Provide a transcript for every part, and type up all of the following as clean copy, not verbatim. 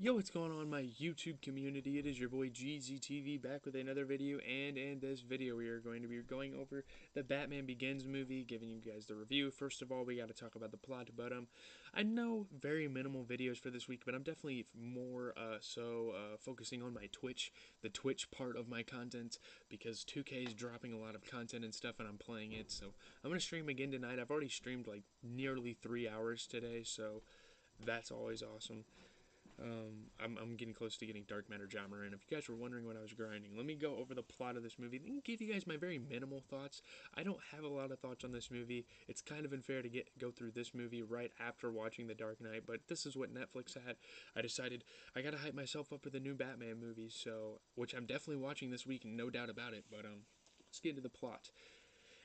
Yo, what's going on, my YouTube community? It is your boy GZTV back with another video, and in this video we are going to be going over the Batman Begins movie, giving you guys the review. First of all, we got to talk about the plot, but I know very minimal videos for this week, but I'm definitely more focusing on my Twitch, the Twitch part of my content, because 2K is dropping a lot of content and stuff, and I'm playing it, so I'm going to stream again tonight. I've already streamed like nearly 3 hours today, so that's always awesome. I'm getting close to getting Dark Matter Jammer in. If you guys were wondering what I was grinding, let me go over the plot of this movie and give you guys my very minimal thoughts. I don't have a lot of thoughts on this movie. It's kind of unfair to go through this movie right after watching The Dark Knight, but this is what Netflix had. I decided I gotta hype myself up for the new Batman movie, which I'm definitely watching this week, no doubt about it. But let's get into the plot.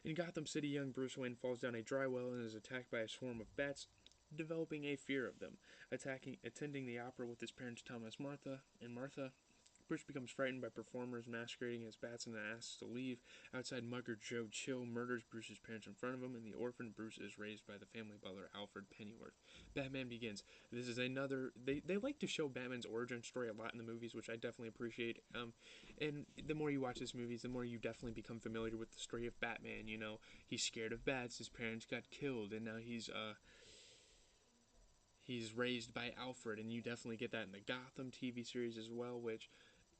In Gotham City, young Bruce Wayne falls down a dry well and is attacked by a swarm of bats, developing a fear of them. Attending the opera with his parents Thomas and Martha, Bruce becomes frightened by performers masquerading as bats and asks to leave. Outside, Mugger Joe Chill murders Bruce's parents in front of him, and the orphan Bruce is raised by the family butler Alfred Pennyworth. Batman Begins. This is another. They like to show Batman's origin story a lot in the movies, which I definitely appreciate. And the more you watch these movies, the more you definitely become familiar with the story of Batman. You know, he's scared of bats. His parents got killed, and now he's raised by Alfred, and you definitely get that in the Gotham TV series as well, which,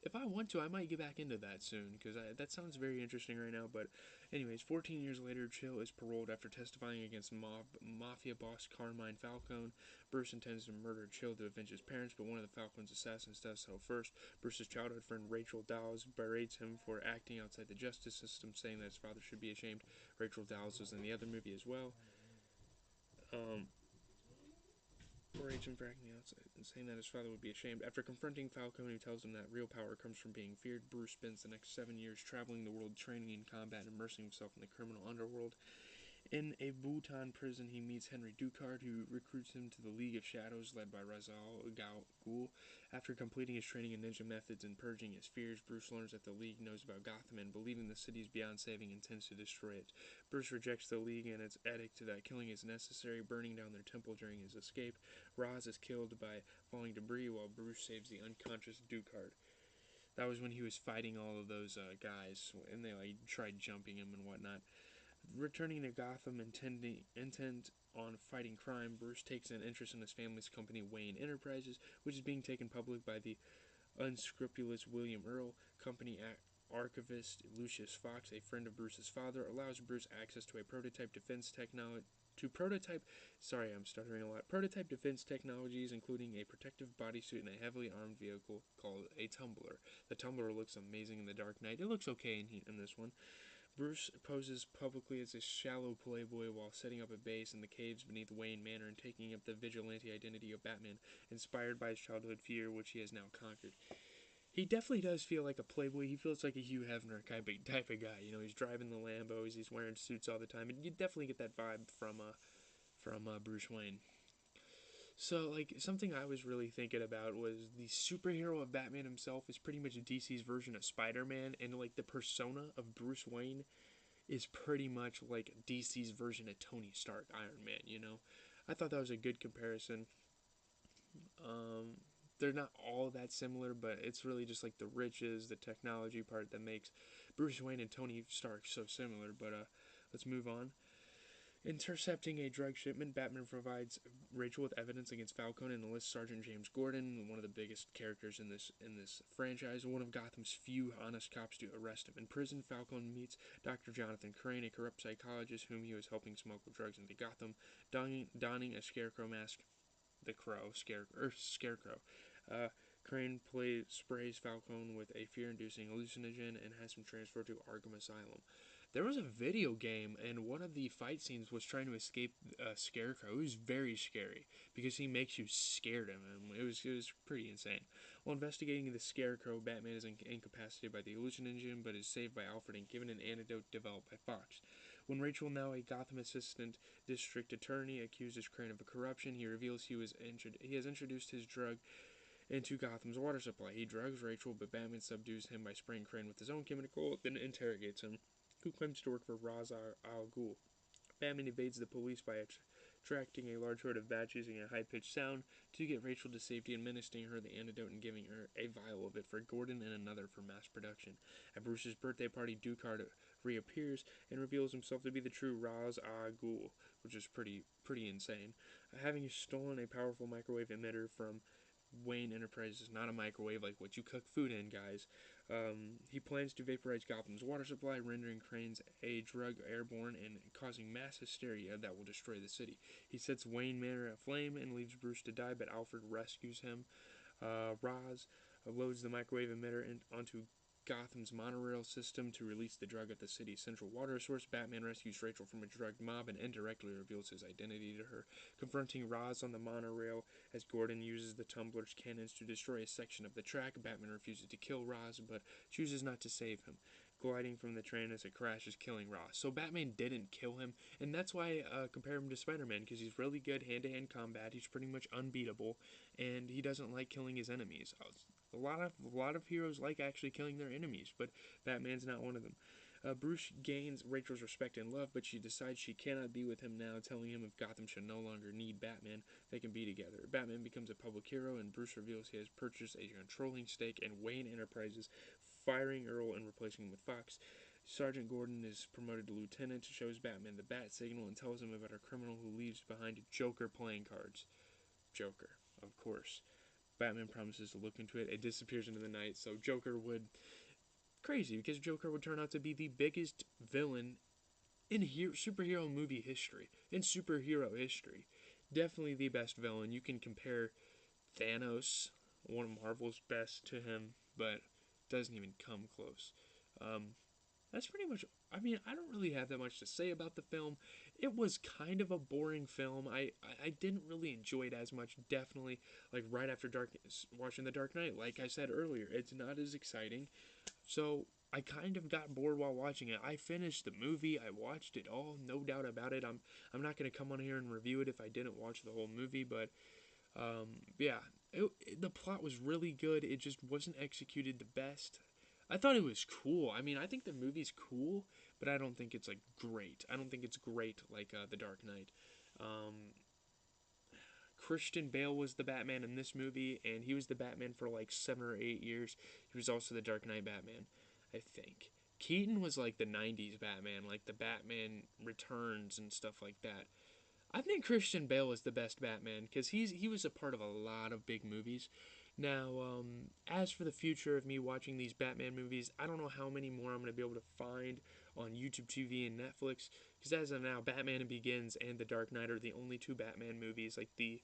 if I want to, I might get back into that soon, because that sounds very interesting right now. But anyways, 14 years later, Chill is paroled after testifying against mafia boss Carmine Falcone. Bruce intends to murder Chill to avenge his parents, but one of the Falcone's assassins does so first. Bruce's childhood friend Rachel Dawes berates him for acting outside the justice system, saying that his father should be ashamed. Rachel Dawes was in the other movie as well. Berates him for acting outside and saying that his father would be ashamed. After confronting Falcone, who tells him that real power comes from being feared, Bruce spends the next 7 years traveling the world, training in combat and immersing himself in the criminal underworld. In a Bhutan prison, he meets Henry Ducard, who recruits him to the League of Shadows, led by Ra's al Ghul. After completing his training in ninja methods and purging his fears, Bruce learns that the League knows about Gotham and, believing the city is beyond saving, intends to destroy it. Bruce rejects the League and its edict that killing is necessary, burning down their temple during his escape. Ra's is killed by falling debris, while Bruce saves the unconscious Ducard. That was when he was fighting all of those guys, and they tried jumping him and whatnot. Returning to Gotham, intent on fighting crime, Bruce takes an interest in his family's company, Wayne Enterprises, which is being taken public by the unscrupulous William Earl. Company archivist Lucius Fox, a friend of Bruce's father, allows Bruce access to a prototype defense technology. Prototype defense technologies, including a protective bodysuit and a heavily armed vehicle called a Tumbler. The Tumbler looks amazing in The Dark Knight. It looks okay in this one. Bruce poses publicly as a shallow playboy while setting up a base in the caves beneath Wayne Manor and taking up the vigilante identity of Batman, inspired by his childhood fear, which he has now conquered. He definitely does feel like a playboy. He feels like a Hugh Hefner type of guy. You know, he's driving the Lambos, he's wearing suits all the time, and you definitely get that vibe from Bruce Wayne. So, like, something I was really thinking about was the superhero of Batman himself is pretty much DC's version of Spider-Man, and, like, the persona of Bruce Wayne is pretty much like DC's version of Tony Stark, Iron Man, you know? I thought that was a good comparison. They're not all that similar, but it's really just like the riches, the technology part that makes Bruce Wayne and Tony Stark so similar. But let's move on. Intercepting a drug shipment, Batman provides Rachel with evidence against Falcone and enlists Sergeant James Gordon, one of the biggest characters in this franchise, one of Gotham's few honest cops, to arrest him. In prison, Falcone meets Dr. Jonathan Crane, a corrupt psychologist whom he was helping smuggle drugs into Gotham, donning a scarecrow mask. Scarecrow. Crane sprays Falcone with a fear-inducing hallucinogen and has him transferred to Arkham Asylum. There was a video game, and one of the fight scenes was trying to escape Scarecrow. It was very scary because he makes you scared of him. It was pretty insane. While investigating the Scarecrow, Batman is incapacitated by the hallucinogen, but is saved by Alfred and given an antidote developed by Fox. When Rachel, now a Gotham assistant district attorney, accuses Crane of a corruption, he reveals he has introduced his drug into Gotham's water supply. He drugs Rachel, but Batman subdues him by spraying Crane with his own chemical, then interrogates him, who claims to work for Ra's al Ghul. Batman evades the police by attracting a large horde of bats using a high-pitched sound to get Rachel to safety, administering her the antidote and giving her a vial of it for Gordon and another for mass production. At Bruce's birthday party, Ducard reappears and reveals himself to be the true Ra's al Ghul, which is pretty insane. Having stolen a powerful microwave emitter from Wayne Enterprises, not a microwave like what you cook food in, guys. He plans to vaporize Gotham's water supply, rendering cranes a drug airborne and causing mass hysteria that will destroy the city. He sets Wayne Manor aflame and leaves Bruce to die, but Alfred rescues him. Roz loads the microwave emitter onto Gotham's monorail system to release the drug at the city's central water source. Batman rescues Rachel from a drugged mob and indirectly reveals his identity to her, confronting Roz on the monorail as Gordon uses the tumbler's cannons to destroy a section of the track. Batman refuses to kill Roz, but chooses not to save him, gliding from the train as it crashes, killing Roz. So Batman didn't kill him, and that's why I compare him to Spider-Man, because he's really good hand-to-hand combat. He's pretty much unbeatable, and he doesn't like killing his enemies. A lot of heroes like actually killing their enemies, but Batman's not one of them. Bruce gains Rachel's respect and love, but she decides she cannot be with him now, telling him if Gotham should no longer need Batman, they can be together. Batman becomes a public hero, and Bruce reveals he has purchased a controlling stake in Wayne Enterprises, firing Earl and replacing him with Fox. Sergeant Gordon is promoted to lieutenant, shows Batman the bat signal, and tells him about a criminal who leaves behind Joker playing cards. Joker, of course. Batman promises to look into it. It disappears into the night, so Joker would... Crazy, because Joker would turn out to be the biggest villain in superhero movie history. In superhero history. Definitely the best villain. You can compare Thanos, one of Marvel's best, to him, but doesn't even come close. That's pretty much... I mean, I don't really have that much to say about the film. It was kind of a boring film. I didn't really enjoy it as much, definitely. Like, right after watching The Dark Knight, like I said earlier, it's not as exciting. So, I kind of got bored while watching it. I finished the movie. I watched it all, no doubt about it. I'm not going to come on here and review it if I didn't watch the whole movie, but... yeah, the plot was really good. It just wasn't executed the best. I thought it was cool. I mean, I think the movie's cool, but I don't think it's like great. I don't think it's great like The Dark Knight. Um, Christian Bale was the Batman in this movie, and he was the Batman for like 7 or 8 years. He was also the Dark Knight Batman, I think. Keaton was like the 90s Batman, like the Batman Returns and stuff like that. I think Christian Bale is the best Batman because he was a part of a lot of big movies. Now, as for the future of me watching these Batman movies, I don't know how many more I'm going to be able to find on YouTube TV and Netflix because as of now, Batman Begins and The Dark Knight are the only two Batman movies, like the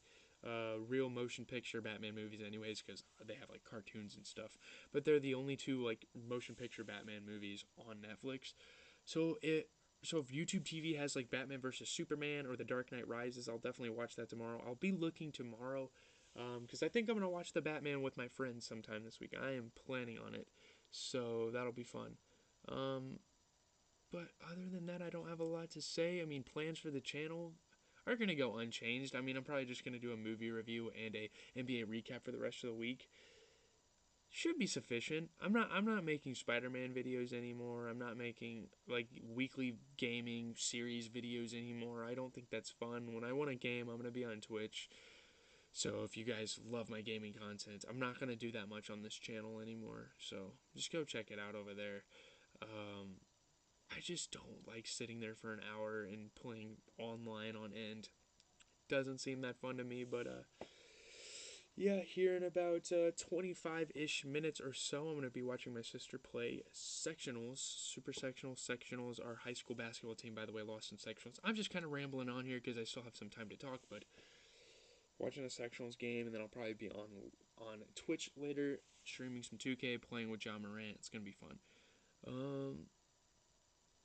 real motion picture Batman movies, anyways, because they have like cartoons and stuff. But they're the only two like motion picture Batman movies on Netflix. So if YouTube TV has like Batman versus Superman or The Dark Knight Rises, I'll definitely watch that tomorrow. I'll be looking tomorrow because I think I'm going to watch the Batman with my friends sometime this week. I am planning on it, so that'll be fun. Um, but other than that, I don't have a lot to say. I mean, plans for the channel are going to go unchanged. I mean, I'm probably just going to do a movie review and a NBA recap for the rest of the week. Should be sufficient. I'm not making Spider-Man videos anymore. I'm not making like weekly gaming series videos anymore. I don't think that's fun. When I want a game, I'm going to be on Twitch. So if you guys love my gaming content, I'm not going to do that much on this channel anymore. So just go check it out over there. I just don't like sitting there for an hour and playing online on end. Doesn't seem that fun to me, but yeah, here in about 25-ish minutes or so, I'm going to be watching my sister play sectionals. Super sectionals. Sectionals, our high school basketball team, by the way, lost in sectionals. I'm just kind of rambling on here because I still have some time to talk, but watching a sectionals game, and then I'll probably be on Twitch later, streaming some 2K, playing with John Morant. It's going to be fun.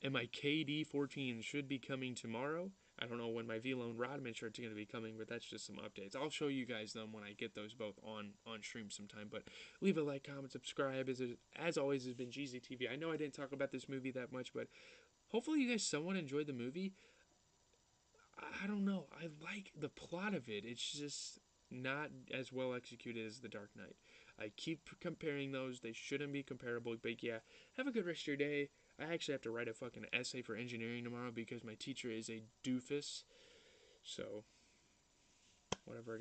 And my KD 14 should be coming tomorrow. I don't know when my V-Lone Rodman shirt's going to be coming, but that's just some updates. I'll show you guys them when I get those both on stream sometime. But leave a like, comment, subscribe. As always, has been GZTV. I know I didn't talk about this movie that much, but hopefully you guys somewhat enjoyed the movie. I don't know. I like the plot of it. It's just not as well executed as The Dark Knight. I keep comparing those. They shouldn't be comparable. But yeah, have a good rest of your day. I actually have to write a fucking essay for engineering tomorrow because my teacher is a doofus. So, whatever, I guess.